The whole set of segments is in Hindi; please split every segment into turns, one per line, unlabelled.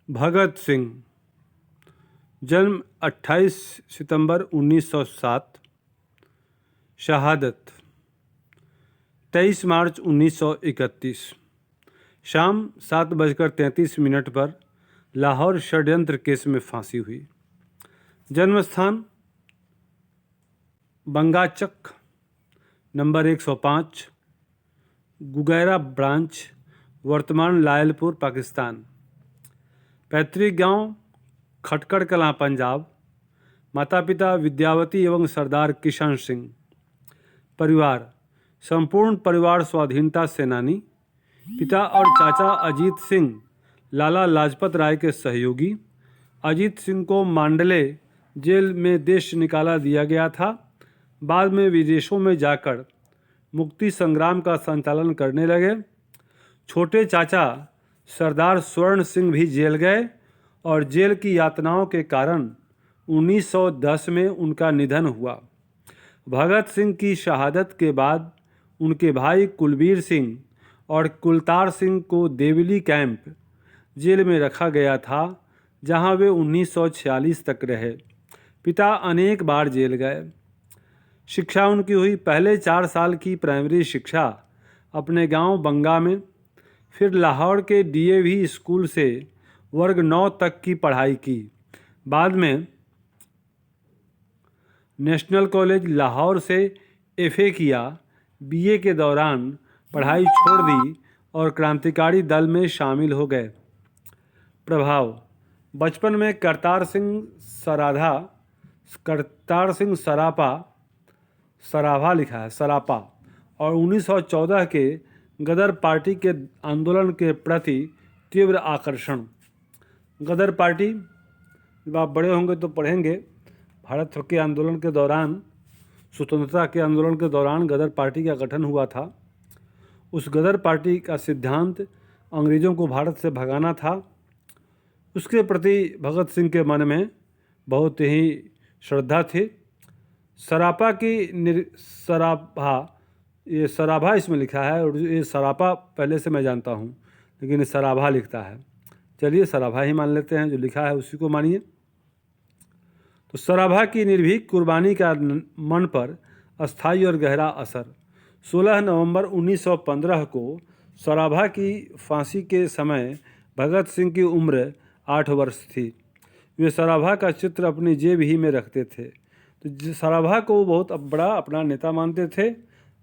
भगत सिंह, जन्म 28 सितंबर 1907, शहादत 23 मार्च 1931, शाम 7:33 पर लाहौर षड्यंत्र केस में फांसी हुई। जन्म स्थान बंगाचक नंबर 105, गुगैरा ब्रांच, वर्तमान लायलपुर, पाकिस्तान। पैतृक गांव खटकड़ कलां, पंजाब। माता पिता विद्यावती एवं सरदार किशन सिंह। परिवार संपूर्ण परिवार स्वाधीनता सेनानी। पिता और चाचा अजीत सिंह लाला लाजपत राय के सहयोगी। अजीत सिंह को मांडले जेल में देश निकाला दिया गया था। बाद में विदेशों में जाकर मुक्ति संग्राम का संचालन करने लगे। छोटे चाचा सरदार स्वर्ण सिंह भी जेल गए और जेल की यातनाओं के कारण 1910 में उनका निधन हुआ। भगत सिंह की शहादत के बाद उनके भाई कुलबीर सिंह और कुलतार सिंह को देवली कैंप जेल में रखा गया था, जहां वे 1946 तक रहे। पिता अनेक बार जेल गए। शिक्षा उनकी हुई पहले 4 साल की प्राइमरी शिक्षा अपने गांव बंगा में, फिर लाहौर के डीएवी स्कूल से वर्ग 9 तक की पढ़ाई की। बाद में नेशनल कॉलेज लाहौर से एफए किया। बीए के दौरान पढ़ाई छोड़ दी और क्रांतिकारी दल में शामिल हो गए। प्रभाव बचपन में करतार सिंह सराभा लिखा है सरापा और 1914 के गदर पार्टी के आंदोलन के प्रति तीव्र आकर्षण। गदर पार्टी, जब आप बड़े होंगे तो पढ़ेंगे, भारत के आंदोलन के दौरान, स्वतंत्रता के आंदोलन के दौरान गदर पार्टी का गठन हुआ था। उस गदर पार्टी का सिद्धांत अंग्रेज़ों को भारत से भगाना था। उसके प्रति भगत सिंह के मन में बहुत ही श्रद्धा थी। सरापा की सराभा इसमें लिखा है और ये सरापा पहले से मैं जानता हूँ, लेकिन सराभा लिखता है। चलिए सराभा ही मान लेते हैं, जो लिखा है उसी को मानिए। तो सराभा की निर्भीक कुर्बानी का मन पर अस्थायी और गहरा असर। 16 नवंबर 1915 को सराभा की फांसी के समय भगत सिंह की उम्र 8 वर्ष थी। वे सराभा का चित्र अपनी जेब ही में रखते थे। तो सराभा को बहुत बड़ा अपना नेता मानते थे,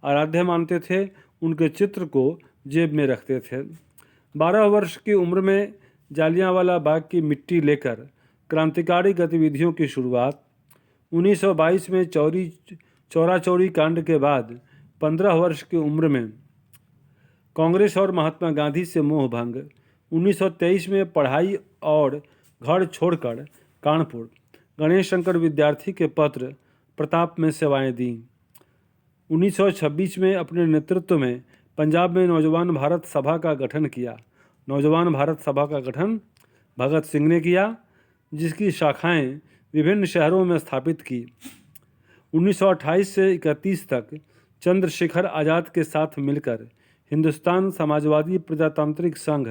आराध्य मानते थे। उनके चित्र को जेब में रखते थे। 12 वर्ष की उम्र में जालियांवाला बाग की मिट्टी लेकर क्रांतिकारी गतिविधियों की शुरुआत। 1922 में चौरा चौरी कांड के बाद 15 वर्ष की उम्र में कांग्रेस और महात्मा गांधी से मोह भंग। 1923 में पढ़ाई और घर छोड़कर कानपुर गणेश शंकर विद्यार्थी के पत्र प्रताप में सेवाएं दी। 1926 में अपने नेतृत्व में पंजाब में नौजवान भारत सभा का गठन किया। नौजवान भारत सभा का गठन भगत सिंह ने किया, जिसकी शाखाएं विभिन्न शहरों में स्थापित की। 1928 से 31 तक चंद्रशेखर आज़ाद के साथ मिलकर हिंदुस्तान समाजवादी प्रजातांत्रिक संघ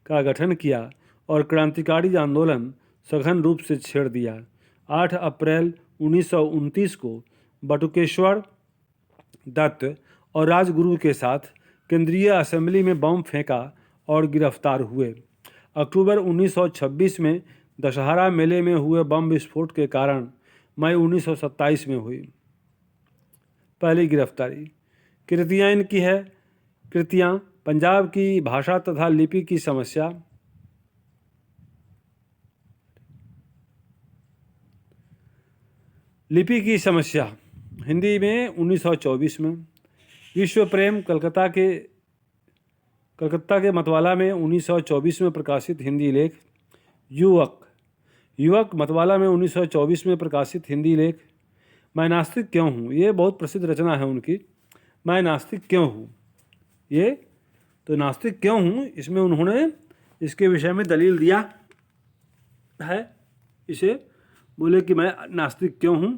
का गठन किया और क्रांतिकारी आंदोलन सघन रूप से छेड़ दिया। 8 अप्रैल 1929 को बटुकेश्वर दत्त और राजगुरु के साथ केंद्रीय असेंबली में बम फेंका और गिरफ्तार हुए। अक्टूबर 1926 में दशहरा मेले में हुए बम विस्फोट के कारण मई 1927 में हुई पहली गिरफ्तारी। कृतियाँ इनकी है। कृतियाँ पंजाब की भाषा तथा लिपि की समस्या, लिपि की समस्या हिंदी में 1924 में। विश्व प्रेम कलकत्ता के मतवाला में 1924 में प्रकाशित हिंदी लेख। युवक मतवाला में 1924 में प्रकाशित हिंदी लेख। मैं नास्तिक क्यों हूँ, ये बहुत प्रसिद्ध रचना है उनकी। मैं नास्तिक क्यों हूँ, ये तो नास्तिक क्यों हूँ, इसमें उन्होंने इसके विषय में दलील दिया है। इसे बोले कि मैं नास्तिक क्यों हूँ।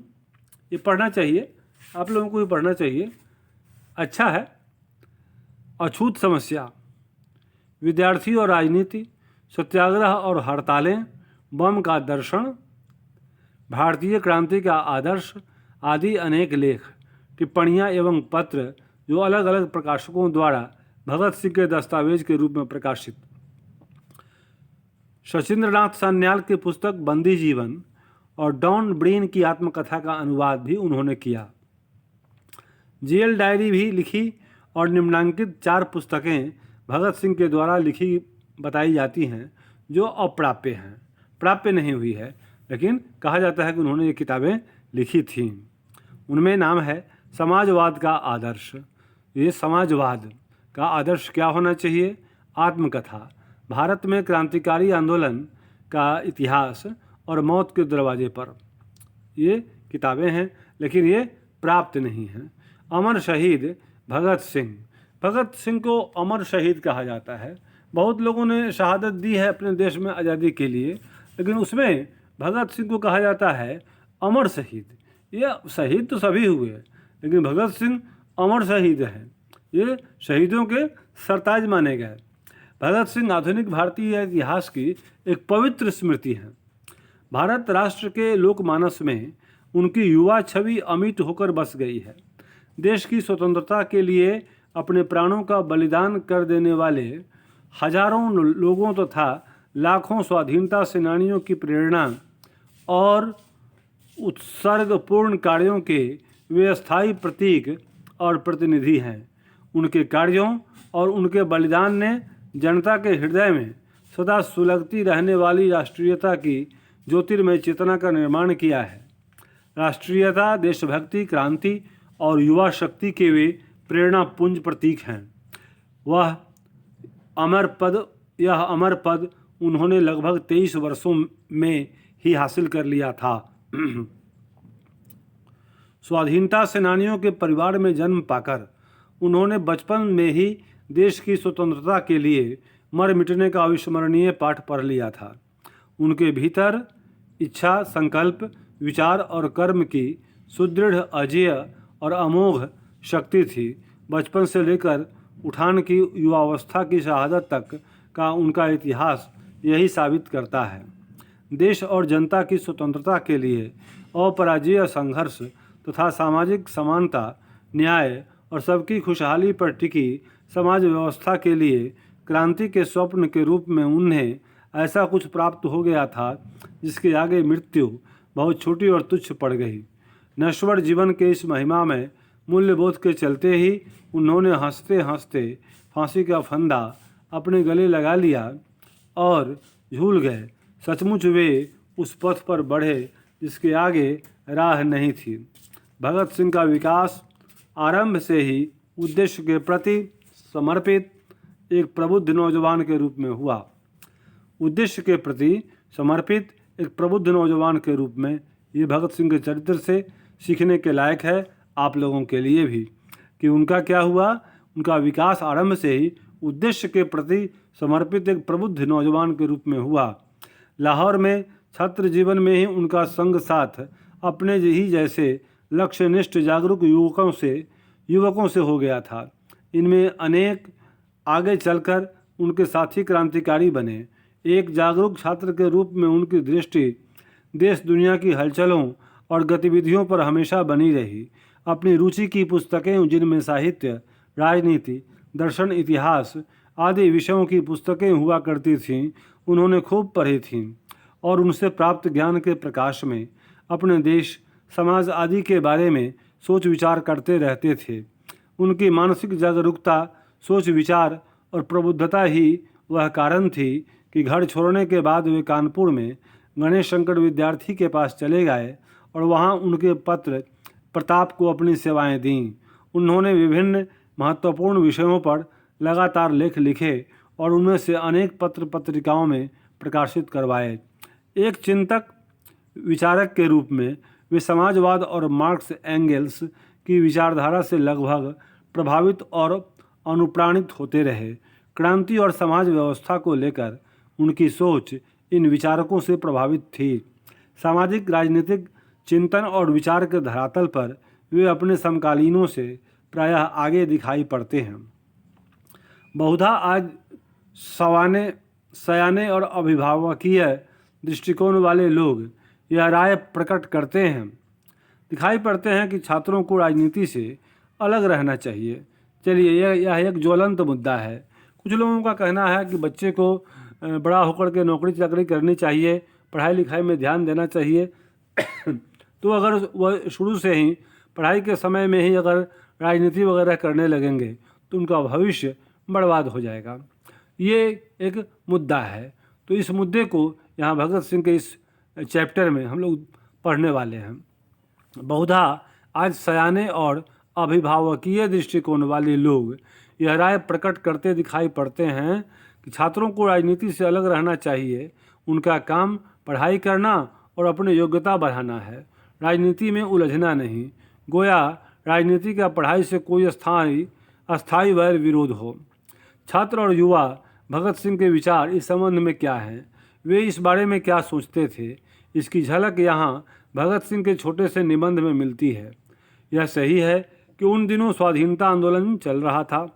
ये पढ़ना चाहिए, आप लोगों को भी पढ़ना चाहिए, अच्छा है। अछूत समस्या, विद्यार्थी और राजनीति, सत्याग्रह और हड़तालें, बम का दर्शन, भारतीय क्रांति का आदर्श आदि अनेक लेख, टिप्पणियाँ एवं पत्र जो अलग अलग प्रकाशकों द्वारा भगत सिंह के दस्तावेज के रूप में प्रकाशित। शचीन्द्रनाथ सान्याल की पुस्तक बंदी जीवन और डॉन ब्रीन की आत्मकथा का अनुवाद भी उन्होंने किया। जेल डायरी भी लिखी और निम्नांकित 4 पुस्तकें भगत सिंह के द्वारा लिखी बताई जाती हैं जो अप्राप्य हैं, प्राप्य नहीं हुई है, लेकिन कहा जाता है कि उन्होंने ये किताबें लिखी थीं। उनमें नाम है समाजवाद का आदर्श। ये समाजवाद का आदर्श क्या होना चाहिए? आत्मकथा, भारत में क्रांतिकारी आंदोलन का इतिहास और मौत के दरवाजे पर, ये किताबें हैं, लेकिन ये प्राप्त नहीं हैं। अमर शहीद भगत सिंह, भगत सिंह को अमर शहीद कहा जाता है। बहुत लोगों ने शहादत दी है अपने देश में आज़ादी के लिए, लेकिन उसमें भगत सिंह को कहा जाता है अमर शहीद। ये शहीद तो सभी हुए, लेकिन भगत सिंह अमर शहीद हैं। ये शहीदों के सरताज माने गए। भगत सिंह आधुनिक भारतीय इतिहास की एक पवित्र स्मृति है। भारत राष्ट्र के लोकमानस में उनकी युवा छवि अमिट होकर बस गई है। देश की स्वतंत्रता के लिए अपने प्राणों का बलिदान कर देने वाले हजारों लोगों तथा लाखों स्वाधीनता सेनानियों की प्रेरणा और उत्सर्गपूर्ण कार्यों के वे स्थायी प्रतीक और प्रतिनिधि हैं। उनके कार्यों और उनके बलिदान ने जनता के हृदय में सदा सुलगती रहने वाली राष्ट्रीयता की ज्योतिर्मय चेतना का निर्माण किया है। राष्ट्रीयता, देशभक्ति, क्रांति और युवा शक्ति के वे प्रेरणा पुंज प्रतीक हैं। यह अमर पद उन्होंने लगभग 23 वर्षों में ही हासिल कर लिया था। स्वाधीनता सेनानियों के परिवार में जन्म पाकर उन्होंने बचपन में ही देश की स्वतंत्रता के लिए मर मिटने का अविस्मरणीय पाठ पढ़ लिया था। उनके भीतर इच्छा, संकल्प, विचार और कर्म की सुदृढ़, अजेय और अमोघ शक्ति थी। बचपन से लेकर उठान की युवावस्था की शहादत तक का उनका इतिहास यही साबित करता है। देश और जनता की स्वतंत्रता के लिए अपराजेय संघर्ष तथा सामाजिक समानता, न्याय और सबकी खुशहाली पर टिकी समाज व्यवस्था के लिए क्रांति के स्वप्न के रूप में उन्हें ऐसा कुछ प्राप्त हो गया था जिसके आगे मृत्यु बहुत छोटी और तुच्छ पड़ गई। नश्वर जीवन के इस महिमा में मूल्यबोध के चलते ही उन्होंने हंसते हंसते फांसी का फंदा अपने गले लगा लिया और झूल गए। सचमुच वे उस पथ पर बढ़े जिसके आगे राह नहीं थी। भगत सिंह का विकास आरंभ से ही उद्देश्य के प्रति समर्पित एक प्रबुद्ध नौजवान के रूप में हुआ। उद्देश्य के प्रति समर्पित एक प्रबुद्ध नौजवान के रूप में ये भगत सिंह के चरित्र से सीखने के लायक है आप लोगों के लिए भी कि उनका क्या हुआ। उनका विकास आरंभ से ही उद्देश्य के प्रति समर्पित एक प्रबुद्ध नौजवान के रूप में हुआ। लाहौर में छात्र जीवन में ही उनका संग साथ अपने ही जैसे लक्ष्यनिष्ठ जागरूक युवकों से हो गया था। इनमें अनेक आगे चलकर उनके साथी क्रांतिकारी बने। एक जागरूक छात्र के रूप में उनकी दृष्टि देश दुनिया की हलचलों और गतिविधियों पर हमेशा बनी रही। अपनी रुचि की पुस्तकें, जिनमें साहित्य, राजनीति, दर्शन, इतिहास आदि विषयों की पुस्तकें हुआ करती थीं, उन्होंने खूब पढ़ी थीं और उनसे प्राप्त ज्ञान के प्रकाश में अपने देश, समाज आदि के बारे में सोच विचार करते रहते थे। उनकी मानसिक जागरूकता, सोच विचार और प्रबुद्धता ही वह कारण थी कि घर छोड़ने के बाद वे कानपुर में गणेश शंकर विद्यार्थी के पास चले गए और वहाँ उनके पुत्र प्रताप को अपनी सेवाएं दीं। उन्होंने विभिन्न महत्वपूर्ण विषयों पर लगातार लेख लिखे और उनमें से अनेक पत्र पत्रिकाओं में प्रकाशित करवाए। एक चिंतक विचारक के रूप में वे समाजवाद और मार्क्स एंगेल्स की विचारधारा से लगभग प्रभावित और अनुप्राणित होते रहे। क्रांति और समाज व्यवस्था को लेकर उनकी सोच इन विचारकों से प्रभावित थी। सामाजिक राजनीतिक चिंतन और विचार के धरातल पर वे अपने समकालीनों से प्रायः आगे दिखाई पड़ते हैं। बहुधा आज सयाने और अभिभावकीय दृष्टिकोण वाले लोग यह राय प्रकट करते हैं, दिखाई पड़ते हैं कि छात्रों को राजनीति से अलग रहना चाहिए। चलिए, यह एक ज्वलंत मुद्दा है। कुछ लोगों का कहना है कि बच्चे को बड़ा होकर के नौकरी चाकरी करनी चाहिए, पढ़ाई लिखाई में ध्यान देना चाहिए। तो अगर वह शुरू से ही पढ़ाई के समय में ही अगर राजनीति वगैरह करने लगेंगे तो उनका भविष्य बर्बाद हो जाएगा। ये एक मुद्दा है। तो इस मुद्दे को यहाँ भगत सिंह के इस चैप्टर में हम लोग पढ़ने वाले हैं। बहुधा आज सयाने और अभिभावकीय दृष्टिकोण वाले लोग यह राय प्रकट करते दिखाई पड़ते हैं कि छात्रों को राजनीति से अलग रहना चाहिए। उनका काम पढ़ाई करना और अपनी योग्यता बढ़ाना है, राजनीति में उलझना नहीं। गोया राजनीति का पढ़ाई से कोई अस्थायी वैर विरोध हो। छात्र और युवा भगत सिंह के विचार इस संबंध में क्या हैं, वे इस बारे में क्या सोचते थे, इसकी झलक यहाँ भगत सिंह के छोटे से निबंध में मिलती है। यह सही है कि उन दिनों स्वाधीनता आंदोलन चल रहा था,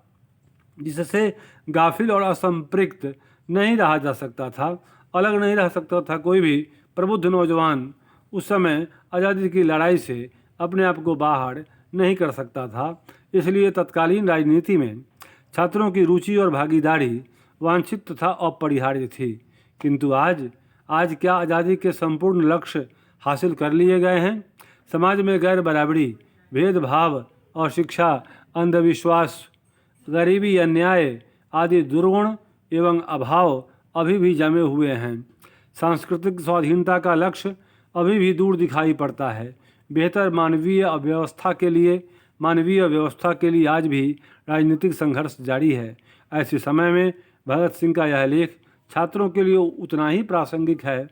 जिससे गाफिल और असंपृक्त नहीं रहा जा सकता था, अलग नहीं रह सकता था। कोई भी प्रबुद्ध नौजवान उस समय आज़ादी की लड़ाई से अपने आप को बाहर नहीं कर सकता था। इसलिए तत्कालीन राजनीति में छात्रों की रुचि और भागीदारी वांछित तथा अपरिहार्य थी। किंतु आज क्या आज़ादी के संपूर्ण लक्ष्य हासिल कर लिए गए हैं? समाज में गैर बराबरी, भेदभाव और शिक्षा, अंधविश्वास, गरीबी, अन्याय आदि दुर्गुण एवं अभाव अभी भी जमे हुए हैं। सांस्कृतिक स्वाधीनता का लक्ष्य अभी भी दूर दिखाई पड़ता है। बेहतर मानवीय व्यवस्था के लिए आज भी राजनीतिक संघर्ष जारी है। ऐसे समय में भगत सिंह का यह लेख छात्रों के लिए उतना ही प्रासंगिक है।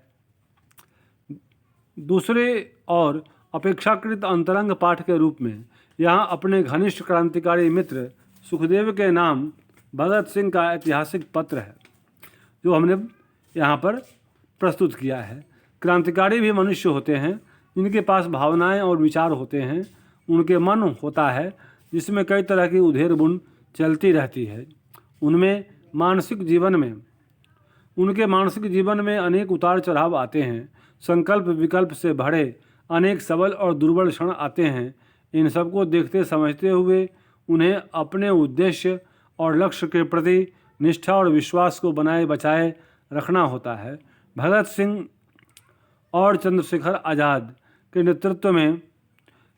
दूसरे और अपेक्षाकृत अंतरंग पाठ के रूप में यहाँ अपने घनिष्ठ क्रांतिकारी मित्र सुखदेव के नाम भगत सिंह का ऐतिहासिक पत्र है, जो हमने यहाँ पर प्रस्तुत किया है। क्रांतिकारी भी मनुष्य होते हैं, जिनके पास भावनाएं और विचार होते हैं। उनके मन होता है जिसमें कई तरह की उधेड़ बुन चलती रहती है। उनके मानसिक जीवन में अनेक उतार चढ़ाव आते हैं। संकल्प विकल्प से भरे अनेक सबल और दुर्बल क्षण आते हैं। इन सबको देखते समझते हुए उन्हें अपने उद्देश्य और लक्ष्य के प्रति निष्ठा और विश्वास को बनाए बचाए रखना होता है। भगत सिंह और चंद्रशेखर आज़ाद के नेतृत्व में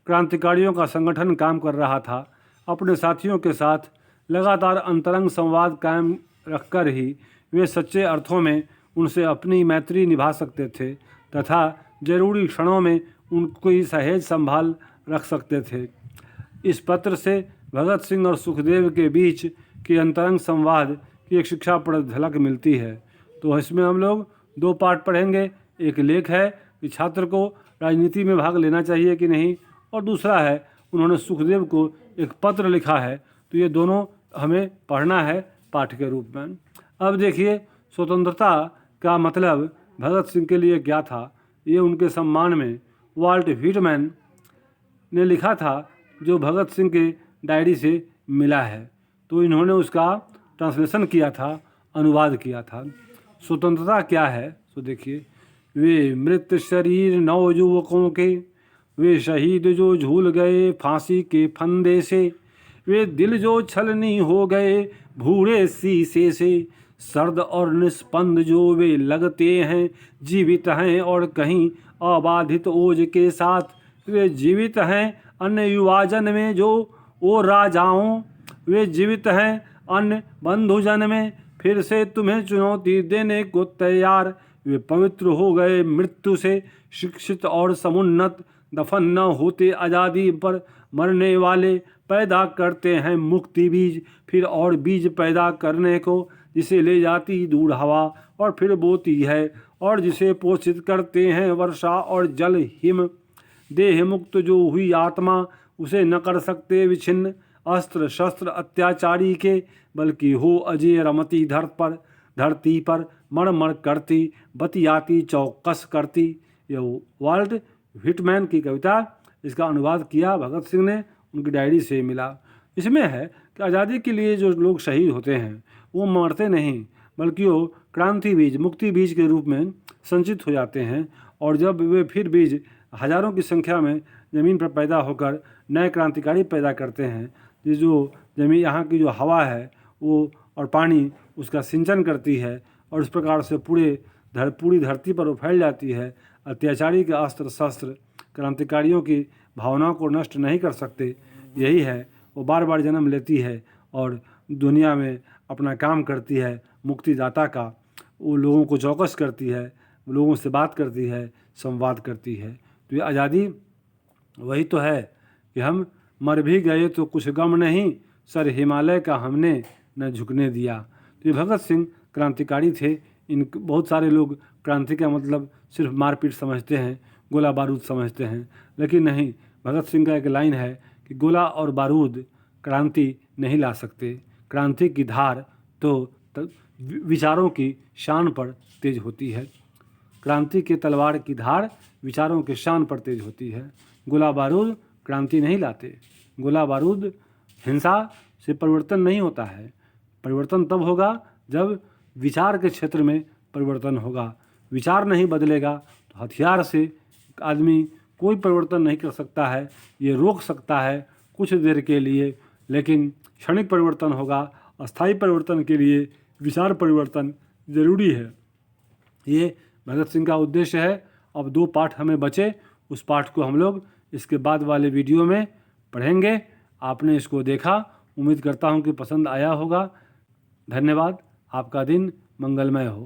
क्रांतिकारियों का संगठन काम कर रहा था। अपने साथियों के साथ लगातार अंतरंग संवाद कायम रखकर ही वे सच्चे अर्थों में उनसे अपनी मैत्री निभा सकते थे तथा जरूरी क्षणों में उनकी सहेज संभाल रख सकते थे। इस पत्र से भगत सिंह और सुखदेव के बीच के अंतरंग संवाद की एक शिक्षाप्रद झलक मिलती है। तो इसमें हम लोग दो पार्ट पढ़ेंगे। एक लेख है कि छात्र को राजनीति में भाग लेना चाहिए कि नहीं, और दूसरा है उन्होंने सुखदेव को एक पत्र लिखा है। तो ये दोनों हमें पढ़ना है पाठ के रूप में। अब देखिए, स्वतंत्रता का मतलब भगत सिंह के लिए क्या था, ये उनके सम्मान में वाल्ट व्हिटमैन ने लिखा था, जो भगत सिंह के डायरी से मिला है। तो इन्होंने उसका ट्रांसलेशन किया था, अनुवाद किया था। स्वतंत्रता क्या है, तो देखिए, वे मृत शरीर नवयुवकों के, वे शहीद जो झूल गए फांसी के फंदे से, वे दिल जो छलनी हो गए भूरे शीशे से, सर्द और निस्पंद जो वे लगते हैं जीवित हैं और कहीं अबाधित ओज के साथ, वे जीवित हैं अन्य युवाजन में जो वो राजाओं, वे जीवित हैं अन्य बंधुजन में फिर से तुम्हें चुनौती देने को तैयार, वे पवित्र हो गए मृत्यु से शिक्षित और समुन्नत, दफन न होते आज़ादी पर मरने वाले, पैदा करते हैं मुक्ति बीज फिर और बीज पैदा करने को, जिसे ले जाती दूर हवा और फिर बोती है, और जिसे पोषित करते हैं वर्षा और जल हिम, देह मुक्त जो हुई आत्मा उसे न कर सकते विच्छिन्न अस्त्र शस्त्र अत्याचारी के, बल्कि हो अजय रमती धरती पर मर करती बतियाती चौकस करती। यह वाल्ट व्हिटमैन की कविता, इसका अनुवाद किया भगत सिंह ने, उनकी डायरी से मिला। इसमें है कि आज़ादी के लिए जो लोग शहीद होते हैं वो मरते नहीं, बल्कि वो क्रांति बीज, मुक्ति बीज के रूप में संचित हो जाते हैं और जब वे फिर बीज हजारों की संख्या में ज़मीन पर पैदा होकर नए क्रांतिकारी पैदा करते हैं, ये जो ज़मीन यहाँ की जो हवा है वो और पानी उसका सिंचन करती है और इस प्रकार से पूरी धरती पर वो फैल जाती है। अत्याचारी के अस्त्र शस्त्र क्रांतिकारियों की भावनाओं को नष्ट नहीं कर सकते। यही है, वो बार बार जन्म लेती है और दुनिया में अपना काम करती है मुक्तिदाता का। वो लोगों को चौकस करती है, लोगों से बात करती है, संवाद करती है। तो ये आज़ादी वही तो है कि हम मर भी गए तो कुछ गम नहीं, सर हिमालय का हमने न झुकने दिया। तो ये भगत सिंह क्रांतिकारी थे। इन बहुत सारे लोग क्रांति का मतलब सिर्फ मारपीट समझते हैं, गोला बारूद समझते हैं, लेकिन नहीं। भगत सिंह का एक लाइन है कि गोला और बारूद क्रांति नहीं ला सकते, क्रांति की धार तो विचारों की शान पर तेज होती है। क्रांति के तलवार की धार विचारों के शान पर तेज होती है। गोला बारूद क्रांति नहीं लाते। गोला बारूद हिंसा से परिवर्तन नहीं होता है। परिवर्तन तब होगा जब विचार के क्षेत्र में परिवर्तन होगा। विचार नहीं बदलेगा तो हथियार से आदमी कोई परिवर्तन नहीं कर सकता है। ये रोक सकता है कुछ देर के लिए, लेकिन क्षणिक परिवर्तन होगा। अस्थायी परिवर्तन के लिए विचार परिवर्तन जरूरी है। ये भगत सिंह का उद्देश्य है। अब 2 पाठ हमें बचे, उस पाठ को हम लोग इसके बाद वाले वीडियो में पढ़ेंगे। आपने इसको देखा, उम्मीद करता हूँ कि पसंद आया होगा। धन्यवाद। आपका दिन मंगलमय हो।